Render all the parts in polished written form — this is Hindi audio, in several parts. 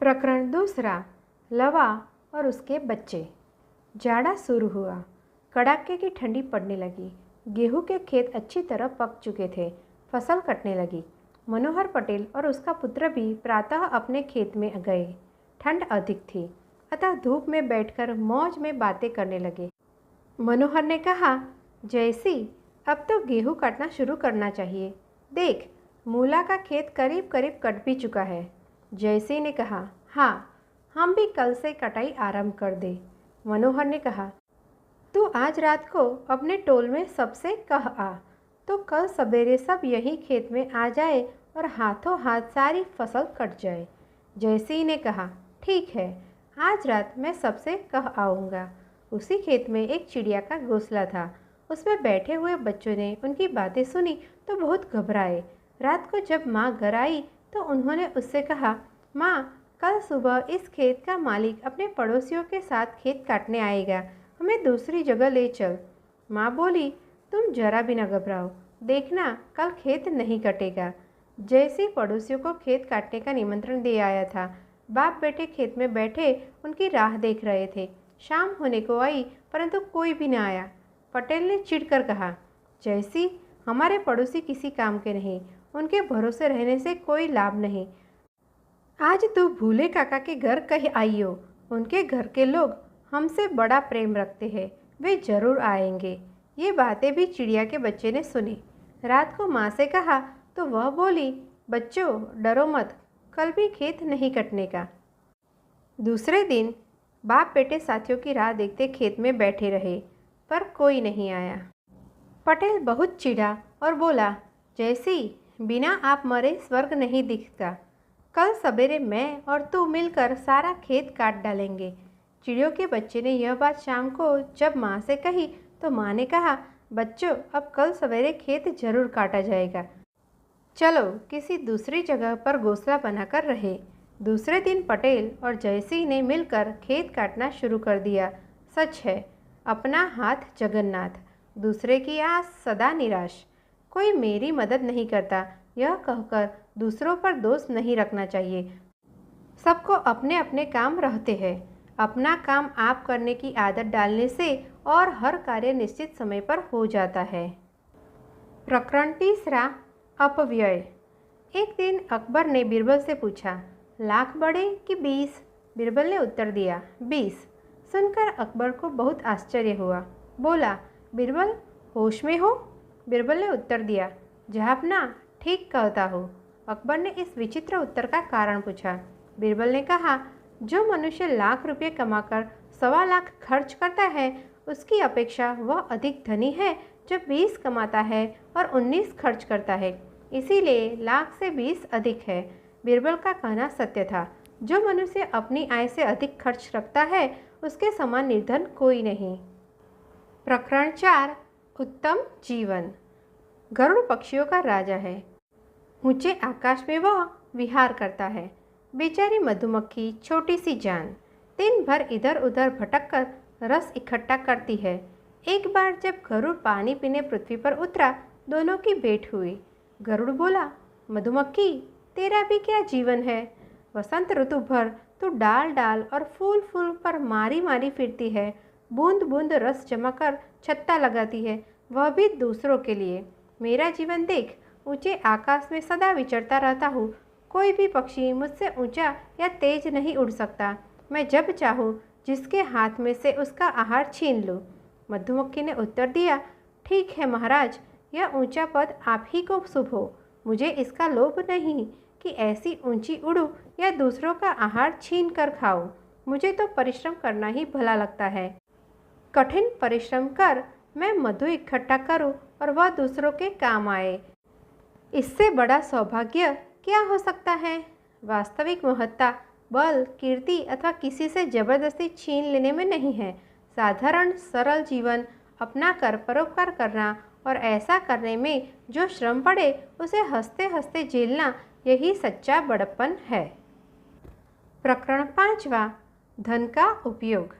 प्रकरण दूसरा, लवा और उसके बच्चे। जाड़ा शुरू हुआ। कड़ाके की ठंडी पड़ने लगी। गेहूं के खेत अच्छी तरह पक चुके थे। फसल कटने लगी। मनोहर पटेल और उसका पुत्र भी प्रातः अपने खेत में गए। ठंड अधिक थी, अतः धूप में बैठकर मौज में बातें करने लगे। मनोहर ने कहा, जयसी, अब तो गेहूं काटना शुरू करना चाहिए। देख, मूला का खेत करीब करीब कट भी चुका है। जयसी ने कहा, हाँ, हम भी कल से कटाई आरंभ कर दे। मनोहर ने कहा, तू आज रात को अपने टोल में सबसे कह आ, तो कल सवेरे सब यही खेत में आ जाए और हाथों हाथ सारी फसल कट जाए। जयसी ने कहा, ठीक है, आज रात मैं सबसे कह आऊँगा। उसी खेत में एक चिड़िया का घोंसला था। उसमें बैठे हुए बच्चों ने उनकी बातें सुनी तो बहुत घबराए। रात को जब माँ घर आई तो उन्होंने उससे कहा, माँ, कल सुबह इस खेत का मालिक अपने पड़ोसियों के साथ खेत काटने आएगा, हमें दूसरी जगह ले चल। माँ बोली, तुम जरा भी न घबराओ, देखना कल खेत नहीं कटेगा। जैसे पड़ोसियों को खेत काटने का निमंत्रण दे आया था। बाप बेटे खेत में बैठे उनकी राह देख रहे थे। शाम होने को आई परंतु कोई भी न आया। पटेल ने चिढ़कर कहा, जैसी, हमारे पड़ोसी किसी काम के नहीं, उनके भरोसे रहने से कोई लाभ नहीं। आज तू भूले काका के घर कहीं आई हो। उनके घर के लोग हमसे बड़ा प्रेम रखते हैं, वे जरूर आएंगे। ये बातें भी चिड़िया के बच्चे ने सुनी। रात को माँ से कहा तो वह बोली, बच्चों, डरो मत, कल भी खेत नहीं कटने का। दूसरे दिन बाप बेटे साथियों की राह देखते खेत में बैठे रहे, पर कोई नहीं आया। पटेल बहुत चिढ़ा और बोला, जैसी, बिना आप मरे स्वर्ग नहीं दिखता। कल सवेरे मैं और तू मिलकर सारा खेत काट डालेंगे। चिड़ियों के बच्चे ने यह बात शाम को जब माँ से कही तो माँ ने कहा, बच्चों, अब कल सवेरे खेत जरूर काटा जाएगा। चलो किसी दूसरी जगह पर घोंसला बनाकर रहे। दूसरे दिन पटेल और जयसिंह ने मिलकर खेत काटना शुरू कर दिया। सच है, अपना हाथ जगन्नाथ, दूसरे की आस सदा निराश। कोई मेरी मदद नहीं करता, यह कहकर दूसरों पर दोष नहीं रखना चाहिए। सबको अपने अपने काम रहते हैं। अपना काम आप करने की आदत डालने से और हर कार्य निश्चित समय पर हो जाता है। प्रकरण तीसरा, अपव्यय। एक दिन अकबर ने बीरबल से पूछा, लाख बड़े कि 20? बीरबल ने उत्तर दिया, 20। सुनकर अकबर को बहुत आश्चर्य हुआ। बोला, बीरबल, होश में हो? बीरबल ने उत्तर दिया, जहापना, ठीक कहता हो। अकबर ने इस विचित्र उत्तर का कारण पूछा। बीरबल ने कहा, जो मनुष्य लाख रुपये कमाकर 1.25 लाख खर्च करता है, उसकी अपेक्षा वह अधिक धनी है जो 20 कमाता है और 19 खर्च करता है। इसीलिए लाख से 20 अधिक है। बीरबल का कहना सत्य था। जो मनुष्य अपनी आय से अधिक खर्च रखता है, उसके समान निर्धन कोई नहीं। प्रकरण 4, उत्तम जीवन। गरुड़ पक्षियों का राजा है। ऊंचे आकाश में वह विहार करता है। बेचारी मधुमक्खी, छोटी सी जान, दिन भर इधर उधर भटककर रस इकट्ठा करती है। एक बार जब गरुड़ पानी पीने पृथ्वी पर उतरा, दोनों की भेंट हुई। गरुड़ बोला, मधुमक्खी, तेरा भी क्या जीवन है? वसंत ऋतु भर तू डाल डाल और फूल फूल पर मारी मारी फिरती है, बूंद बूंद रस जमा कर छत्ता लगाती है, वह भी दूसरों के लिए। मेरा जीवन देख, ऊंचे आकाश में सदा विचरता रहता हूँ। कोई भी पक्षी मुझसे ऊंचा या तेज नहीं उड़ सकता। मैं जब चाहूँ जिसके हाथ में से उसका आहार छीन लूँ। मधुमक्खी ने उत्तर दिया, ठीक है महाराज, यह ऊंचा पद आप ही को शुभ हो। मुझे इसका लोभ नहीं कि ऐसी ऊंची उड़ूँ या दूसरों का आहार छीन कर खाऊँ। मुझे तो परिश्रम करना ही भला लगता है। कठिन परिश्रम कर मैं मधु इकट्ठा करूँ और वह दूसरों के काम आए। इससे बड़ा सौभाग्य क्या हो सकता है? वास्तविक महत्ता बल, कीर्ति अथवा किसी से जबरदस्ती छीन लेने में नहीं है। साधारण सरल जीवन अपना कर परोपकार करना और ऐसा करने में जो श्रम पड़े उसे हंसते हंसते झेलना, यही सच्चा बड़प्पन है। प्रकरण 5वां, धन का उपयोग।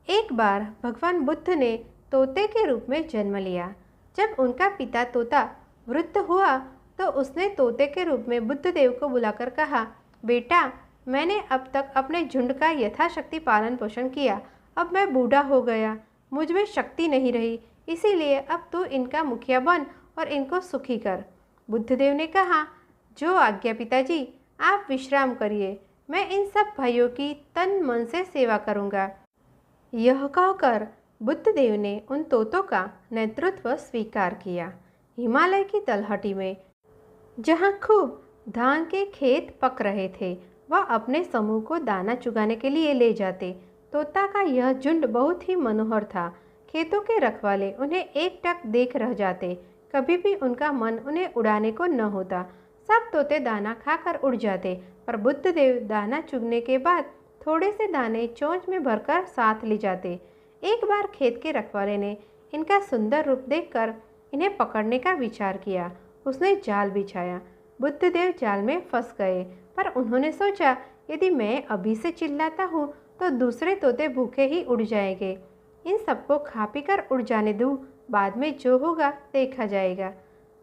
एक बार भगवान बुद्ध ने तोते के रूप में जन्म लिया। जब उनका पिता तोता वृद्ध हुआ तो उसने तोते के रूप में बुद्धदेव को बुलाकर कहा, बेटा, मैंने अब तक अपने झुंड का यथाशक्ति पालन पोषण किया। अब मैं बूढ़ा हो गया, मुझ में शक्ति नहीं रही, इसीलिए अब तू इनका मुखिया बन और इनको सुखी कर। बुद्धदेव ने कहा, जो आज्ञा पिताजी, आप विश्राम करिए, मैं इन सब भाइयों की तन मन से सेवा करूँगा। यह कहकर बुद्धदेव ने उन तोतों का नेतृत्व स्वीकार किया। हिमालय की तलहटी में जहाँ खूब धान के खेत पक रहे थे, वह अपने समूह को दाना चुगाने के लिए ले जाते। तोता का यह झुंड बहुत ही मनोहर था। खेतों के रखवाले उन्हें एकटक देख रह जाते, कभी भी उनका मन उन्हें उड़ाने को न होता। सब तोते दाना खाकर उड़ जाते, पर बुद्धदेव दाना चुगने के बाद थोड़े से दाने चोंच में भरकर साथ ले जाते। एक बार खेत के रखवाले ने इनका सुंदर रूप देखकर इन्हें पकड़ने का विचार किया। उसने जाल बिछाया। बुद्धदेव जाल में फंस गए, पर उन्होंने सोचा, यदि मैं अभी से चिल्लाता हूँ तो दूसरे तोते भूखे ही उड़ जाएंगे। इन सबको खा पी कर उड़ जाने दूँ, बाद में जो होगा देखा जाएगा।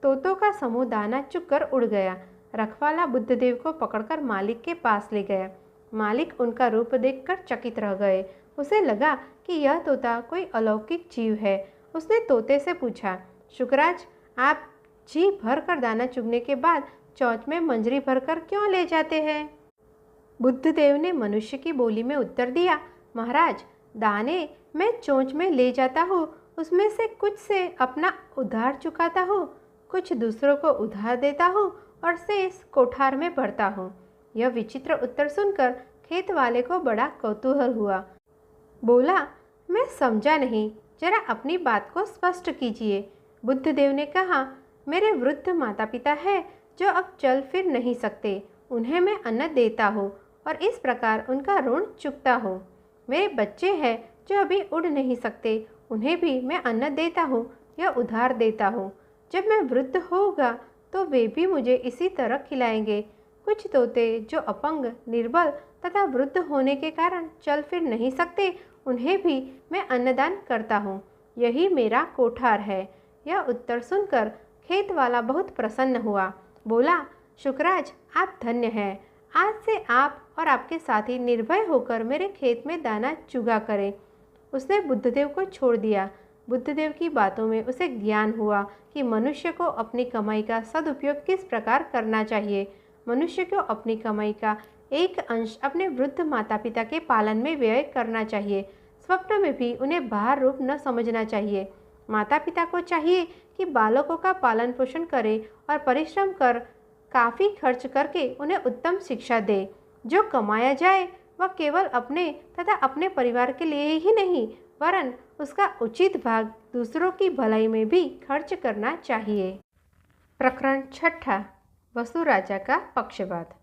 तोतों का समूह दाना चुगकर उड़ गया। रखवाला बुद्धदेव को पकड़कर मालिक के पास ले गया। मालिक उनका रूप देखकर चकित रह गए। उसे लगा कि यह तोता कोई अलौकिक जीव है। उसने तोते से पूछा, शुकराज, आप जी भर कर दाना चुगने के बाद चोंच में मंजरी भरकर क्यों ले जाते हैं? बुद्धदेव ने मनुष्य की बोली में उत्तर दिया, महाराज, दाने मैं चोंच में ले जाता हूँ, उसमें से कुछ से अपना उधार चुकाता हूँ, कुछ दूसरों को उधार देता हूँ और शेष कोठार में भरता हूँ। यह विचित्र उत्तर सुनकर खेत वाले को बड़ा कौतूहल हुआ। बोला, मैं समझा नहीं, जरा अपनी बात को स्पष्ट कीजिए। बुद्धदेव ने कहा, मेरे वृद्ध माता पिता हैं जो अब चल फिर नहीं सकते, उन्हें मैं अन्न देता हूँ और इस प्रकार उनका ऋण चुकता हूँ। मेरे बच्चे हैं जो अभी उड़ नहीं सकते, उन्हें भी मैं अन्न देता हूँ या उधार देता हूँ। जब मैं वृद्ध होगा तो वे भी मुझे इसी तरह खिलाएंगे। कुछ तोते जो अपंग, निर्बल तथा वृद्ध होने के कारण चल फिर नहीं सकते, उन्हें भी मैं अन्नदान करता हूँ। यही मेरा कोठार है। यह उत्तर सुनकर खेत वाला बहुत प्रसन्न हुआ। बोला, शुकराज, आप धन्य हैं। आज से आप और आपके साथी निर्भय होकर मेरे खेत में दाना चुगा करें। उसने बुद्धदेव को छोड़ दिया। बुद्धदेव की बातों में उसे ज्ञान हुआ कि मनुष्य को अपनी कमाई का सदुपयोग किस प्रकार करना चाहिए। मनुष्य को अपनी कमाई का एक अंश अपने वृद्ध माता पिता के पालन में व्यय करना चाहिए। स्वप्न में भी उन्हें बाहर रूप न समझना चाहिए। माता पिता को चाहिए कि बालकों का पालन पोषण करे और परिश्रम कर काफ़ी खर्च करके उन्हें उत्तम शिक्षा दे। जो कमाया जाए वह केवल अपने तथा अपने परिवार के लिए ही नहीं, वरन उसका उचित भाग दूसरों की भलाई में भी खर्च करना चाहिए। प्रकरण छठा, वसु राजा का पक्षपात।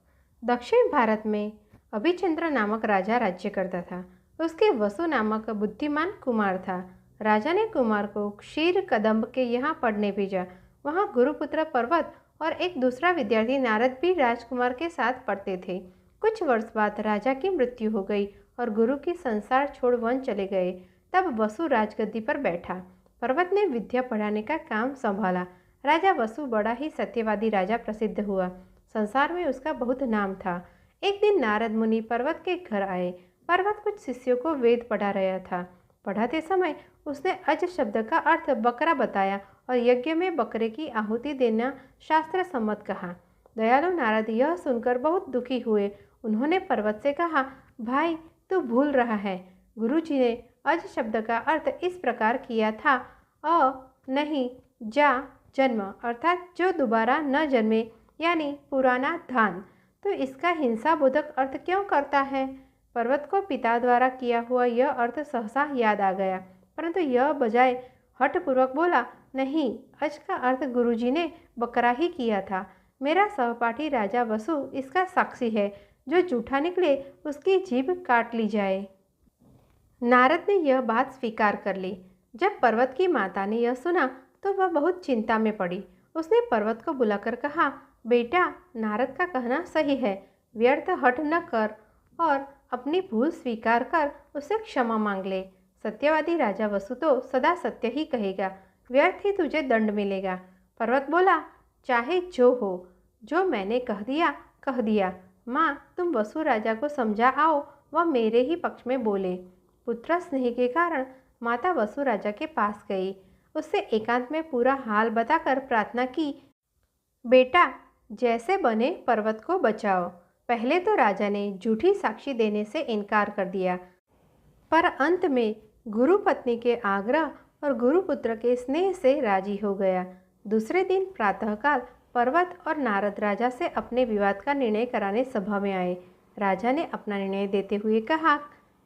दक्षिण भारत में अभिचंद्र नामक राजा राज्य करता था। उसके वसु नामक बुद्धिमान कुमार था। राजा ने कुमार को क्षीर कदम्ब के यहाँ पढ़ने भेजा। वहाँ गुरुपुत्र पर्वत और एक दूसरा विद्यार्थी नारद भी राजकुमार के साथ पढ़ते थे। कुछ वर्ष बाद राजा की मृत्यु हो गई और गुरु की संसार छोड़ वन चले गए। तब वसु राजगद्दी पर बैठा। पर्वत ने विद्या पढ़ाने का काम संभाला। राजा वसु बड़ा ही सत्यवादी राजा प्रसिद्ध हुआ। संसार में उसका बहुत नाम था। एक दिन नारद मुनि पर्वत के घर आए। पर्वत कुछ शिष्यों को वेद पढ़ा रहा था। पढ़ाते समय उसने अज शब्द का अर्थ बकरा बताया और यज्ञ में बकरे की आहुति देना शास्त्र सम्मत कहा। दयालु नारद यह सुनकर बहुत दुखी हुए। उन्होंने पर्वत से कहा, भाई, तू भूल रहा है। गुरु जी ने अज शब्द का अर्थ इस प्रकार किया था, अ नहीं जा जन्म, अर्थात जो दोबारा न जन्मे, यानी पुराना धान। तो इसका हिंसा बोधक अर्थ क्यों करता है? पर्वत को पिता द्वारा किया हुआ यह अर्थ सहसा याद आ गया, परंतु यह बजाय हठपूर्वक बोला, नहीं, अज का अर्थ गुरुजी ने बकरा ही किया था। मेरा सहपाठी राजा वसु इसका साक्षी है। जो झूठा निकले उसकी जीभ काट ली जाए। नारद ने यह बात स्वीकार कर ली। जब पर्वत की माता ने यह सुना तो वह बहुत चिंता में पड़ी। उसने पर्वत को बुलाकर कहा, बेटा, नारद का कहना सही है। व्यर्थ हठ न कर और अपनी भूल स्वीकार कर उससे क्षमा मांग ले। सत्यवादी राजा वसु तो सदा सत्य ही कहेगा, व्यर्थ ही तुझे दंड मिलेगा। पर्वत बोला, चाहे जो हो, जो मैंने कह दिया, माँ, तुम वसु राजा को समझा आओ, वह मेरे ही पक्ष में बोले। पुत्र स्नेह के कारण माता वसु राजा के पास गई। उससे एकांत में पूरा हाल बताकर प्रार्थना की, बेटा, जैसे बने पर्वत को बचाओ। पहले तो राजा ने झूठी साक्षी देने से इनकार कर दिया, पर अंत में गुरु पत्नी के आग्रह और गुरुपुत्र के स्नेह से राजी हो गया। दूसरे दिन प्रातःकाल पर्वत और नारद राजा से अपने विवाद का निर्णय कराने सभा में आए। राजा ने अपना निर्णय देते हुए कहा,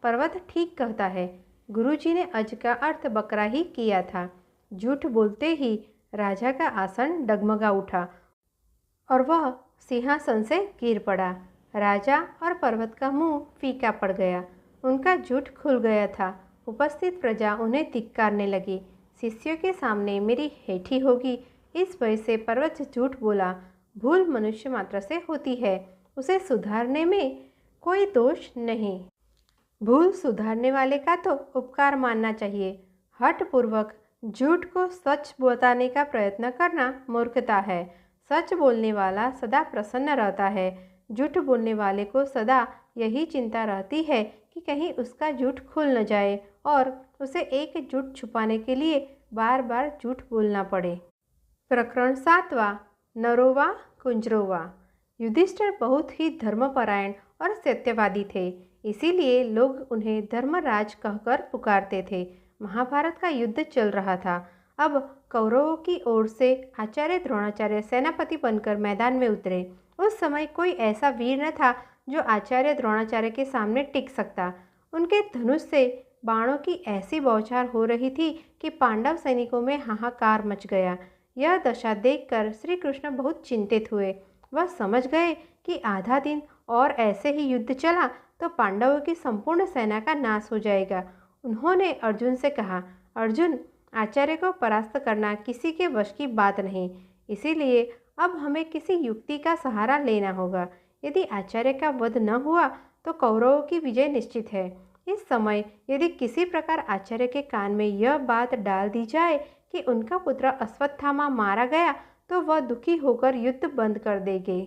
पर्वत ठीक कहता है। गुरुजी ने अज का अर्थ बकरा ही किया था। झूठ बोलते ही राजा का आसन डगमगा उठा और वह सिंहासन से गिर पड़ा। राजा और पर्वत का मुंह फीका पड़ गया। उनका झूठ खुल गया था। उपस्थित प्रजा उन्हें धिक्कारने लगी। शिष्यों के सामने मेरी हेठी होगी, इस वजह से पर्वत झूठ बोला। भूल मनुष्य मात्र से होती है, उसे सुधारने में कोई दोष नहीं। भूल सुधारने वाले का तो उपकार मानना चाहिए। हठपूर्वक झूठ को सच बताने का प्रयत्न करना मूर्खता है। सच बोलने वाला सदा प्रसन्न रहता है। झूठ बोलने वाले को सदा यही चिंता रहती है कि कहीं उसका झूठ खुल न जाए और उसे एक झूठ छुपाने के लिए बार बार झूठ बोलना पड़े। प्रकरण 7वां, नरोवा कुंजरोवा। युधिष्ठिर बहुत ही धर्मपरायण और सत्यवादी थे, इसीलिए लोग उन्हें धर्मराज कहकर पुकारते थे। महाभारत का युद्ध चल रहा था। अब कौरवों की ओर से आचार्य द्रोणाचार्य सेनापति बनकर मैदान में उतरे। उस समय कोई ऐसा वीर न था जो आचार्य द्रोणाचार्य के सामने टिक सकता। उनके धनुष से बाणों की ऐसी बौछार हो रही थी कि पांडव सैनिकों में हाहाकार मच गया। यह दशा देखकर श्री कृष्ण बहुत चिंतित हुए। वह समझ गए कि आधा दिन और ऐसे ही युद्ध चला तो पांडवों की संपूर्ण सेना का नाश हो जाएगा। उन्होंने अर्जुन से कहा, अर्जुन, आचार्य को परास्त करना किसी के वश की बात नहीं, इसीलिए अब हमें किसी युक्ति का सहारा लेना होगा। यदि आचार्य का वध न हुआ तो कौरवों की विजय निश्चित है। इस समय यदि किसी प्रकार आचार्य के कान में यह बात डाल दी जाए कि उनका पुत्र अश्वत्थामा मारा गया तो वह दुखी होकर युद्ध बंद कर देंगे।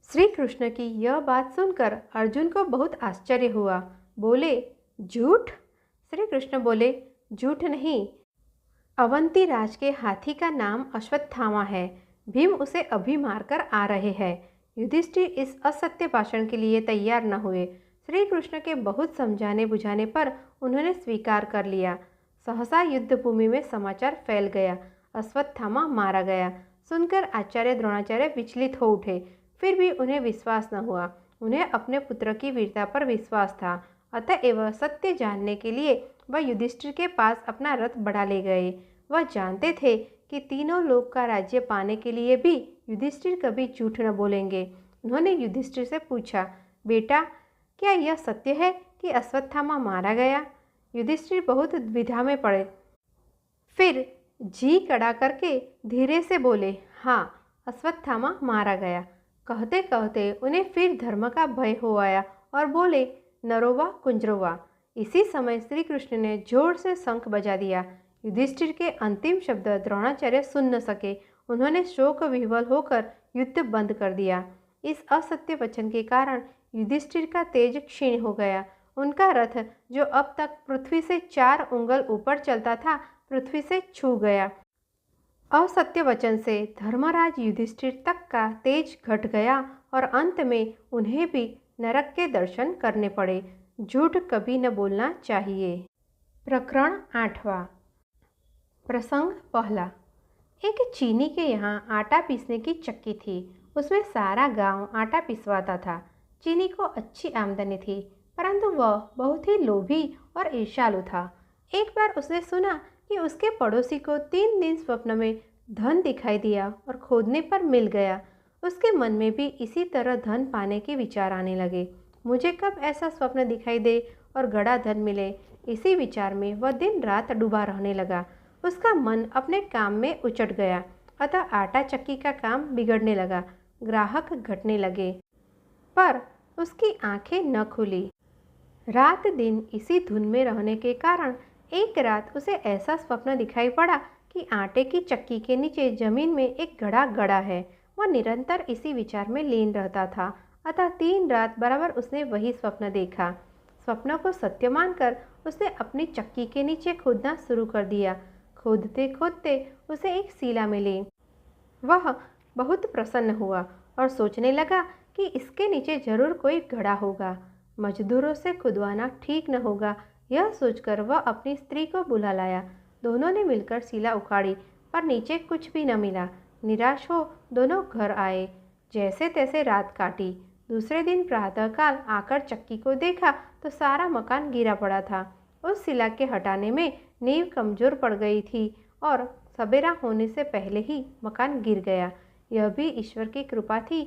श्री कृष्ण की यह बात सुनकर अर्जुन को बहुत आश्चर्य हुआ। बोले, झूठ? श्री कृष्ण बोले, झूठ नहीं, अवंती राज के हाथी का नाम अश्वत्थामा है। भीम उसे अभी मारकर आ रहे हैं। युधिष्ठिर इस असत्य भाषण के लिए तैयार न हुए। श्री कृष्ण के बहुत समझाने बुझाने पर उन्होंने स्वीकार कर लिया। सहसा युद्ध भूमि में समाचार फैल गया, अश्वत्थामा मारा गया। सुनकर आचार्य द्रोणाचार्य विचलित हो उठे, फिर भी उन्हें विश्वास न हुआ। उन्हें अपने पुत्र की वीरता पर विश्वास था, अतएव सत्य जानने के लिए वह युधिष्ठिर के पास अपना रथ बढ़ा ले गए। वह जानते थे कि तीनों लोक का राज्य पाने के लिए भी युधिष्ठिर कभी झूठ न बोलेंगे। उन्होंने युधिष्ठिर से पूछा, बेटा, क्या यह सत्य है कि अश्वत्थामा मारा गया? युधिष्ठिर बहुत द्विधा में पड़े, फिर जी कड़ा करके धीरे से बोले, हाँ, अश्वत्थामा मारा गया। कहते कहते उन्हें फिर धर्म का भय हो आया और बोले, नरोवा कुंजरोवा। इसी समय श्री कृष्ण ने जोर से शंख बजा दिया। युधिष्ठिर के अंतिम शब्द द्रोणाचार्य सुन न सके। उन्होंने शोक विह्वल होकर युद्ध बंद कर दिया। इस असत्य वचन के कारण युधिष्ठिर का तेज क्षीण हो गया। उनका रथ, जो अब तक पृथ्वी से 4 उंगल ऊपर चलता था, पृथ्वी से छू गया। असत्य वचन से धर्मराज युधिष्ठिर तक का तेज घट गया और अंत में उन्हें भी नरक के दर्शन करने पड़े। झूठ कभी न बोलना चाहिए। प्रकरण 8वां। प्रसंग पहला। एक चीनी के यहाँ आटा पीसने की चक्की थी। उसमें सारा गांव आटा पिसवाता था। चीनी को अच्छी आमदनी थी, परंतु वह बहुत ही लोभी और ईर्ष्यालु था। एक बार उसने सुना कि उसके पड़ोसी को 3 दिन स्वप्न में धन दिखाई दिया और खोदने पर मिल गया। उसके मन में भी इसी तरह धन पाने के विचार आने लगे। मुझे कब ऐसा स्वप्न दिखाई दे और गड़ा धन मिले, इसी विचार में वह दिन रात डूबा रहने लगा। उसका मन अपने काम में उचट गया, अतः आटा चक्की का काम बिगड़ने लगा। ग्राहक घटने लगे, पर उसकी आंखें न खुली। रात दिन इसी धुन में रहने के कारण एक रात उसे ऐसा स्वप्न दिखाई पड़ा कि आटे की चक्की के नीचे जमीन में एक घड़ा गड़ा है। वह निरंतर इसी विचार में लीन रहता था। अतः 3 रात बराबर उसने वही स्वप्न देखा। स्वप्न को सत्य मानकर उसने अपनी चक्की के नीचे खोदना शुरू कर दिया। खोदते खोदते उसे एक शिला मिली। वह बहुत प्रसन्न हुआ और सोचने लगा कि इसके नीचे जरूर कोई घड़ा होगा। मजदूरों से खुदवाना ठीक न होगा, यह सोचकर वह अपनी स्त्री को बुला लाया। दोनों ने मिलकर शिला उखाड़ी, पर नीचे कुछ भी न मिला। निराश हो दोनों घर आए, जैसे तैसे रात काटी। दूसरे दिन प्रातःकाल आकर चक्की को देखा तो सारा मकान गिरा पड़ा था। उस शिला के हटाने में नींव कमजोर पड़ गई थी और सवेरा होने से पहले ही मकान गिर गया। यह भी ईश्वर की कृपा थी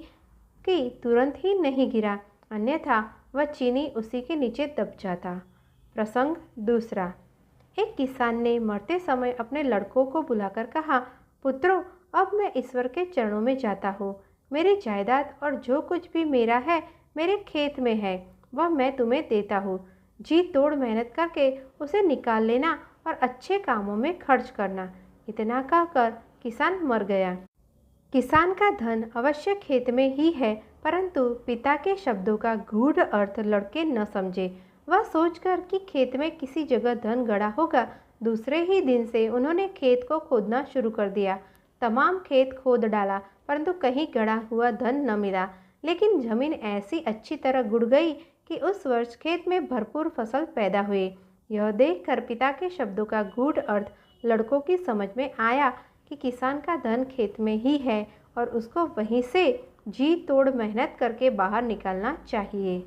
कि तुरंत ही नहीं गिरा, अन्यथा वह चीनी उसी के नीचे दब जाता। प्रसंग दूसरा। एक किसान ने मरते समय अपने लड़कों को बुलाकर कहा, पुत्रों, अब मैं ईश्वर के चरणों में जाता हूँ। मेरी जायदाद और जो कुछ भी मेरा है मेरे खेत में है, वह मैं तुम्हें देता हूँ। जी तोड़ मेहनत करके उसे निकाल लेना और अच्छे कामों में खर्च करना। इतना कहकर किसान मर गया। किसान का धन अवश्य खेत में ही है, परंतु पिता के शब्दों का गूढ़ अर्थ लड़के न समझे। वह सोचकर कि खेत में किसी जगह धन गड़ा होगा, दूसरे ही दिन से उन्होंने खेत को खोदना शुरू कर दिया। तमाम खेत खोद डाला, परंतु कहीं गड़ा हुआ धन न मिला। लेकिन जमीन ऐसी अच्छी तरह गुड़ गई कि उस वर्ष खेत में भरपूर फसल पैदा हुई। यह देखकर पिता के शब्दों का गूढ़ अर्थ लड़कों की समझ में आया कि किसान का धन खेत में ही है और उसको वहीं से जी तोड़ मेहनत करके बाहर निकालना चाहिए।